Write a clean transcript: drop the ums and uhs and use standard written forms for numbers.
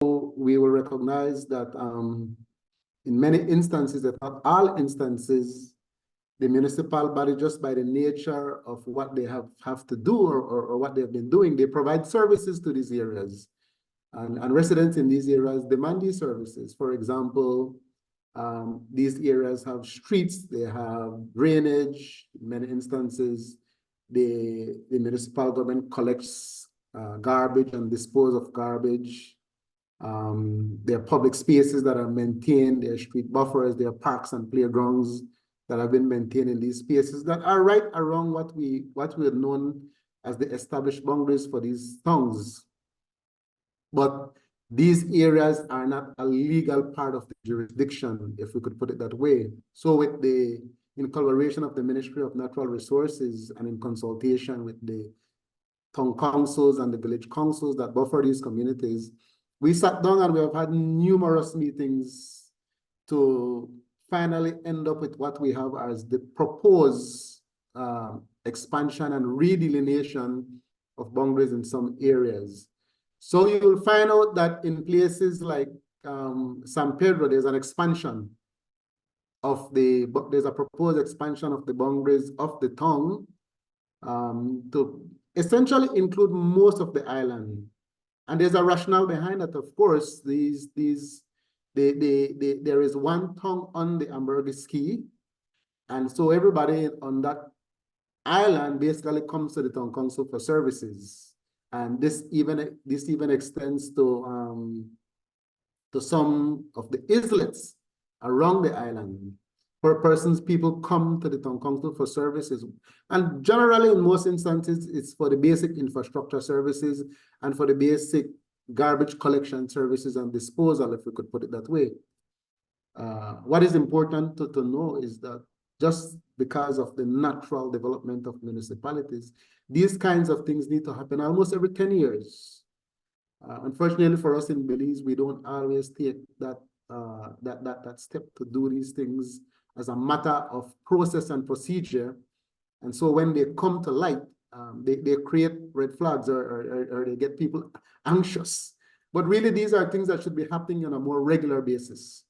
we will recognize that in many instances, if not all instances, the municipal body, just by the nature of what they have to do or what they've been doing, they provide services to these areas. And residents in these areas demand these services. For example, these areas have streets, they have drainage. In many instances, the municipal government collects garbage and dispose of garbage. There are public spaces that are maintained, there are street buffers, there are parks and playgrounds that have been maintained in these spaces that are right around what we have known as the established boundaries for these towns. But these areas are not a legal part of the jurisdiction, if we could put it that way. So in collaboration of the Ministry of Natural Resources and in consultation with the town councils and the village councils that buffer these communities, we sat down and we have had numerous meetings to finally end up with what we have as the proposed expansion and redelineation of boundaries in some areas. So you will find out that in places like San Pedro, there's an expansion of there's a proposed expansion of the boundaries of the town to essentially include most of the island. And there's a rationale behind that, of course. There is one town on the Ambergris Caye, and so everybody on that island basically comes to the town council for services. And this even extends to some of the islets around the island. People come to the town council for services. And generally, in most instances, it's for the basic infrastructure services and for the basic garbage collection services and disposal, if we could put it that way. What is important to know is that just because of the natural development of municipalities, these kinds of things need to happen almost every 10 years. Unfortunately for us in Belize, we don't always take that step to do these things as a matter of process and procedure. And so when they come to light, they create red flags or they get people anxious. But really, these are things that should be happening on a more regular basis.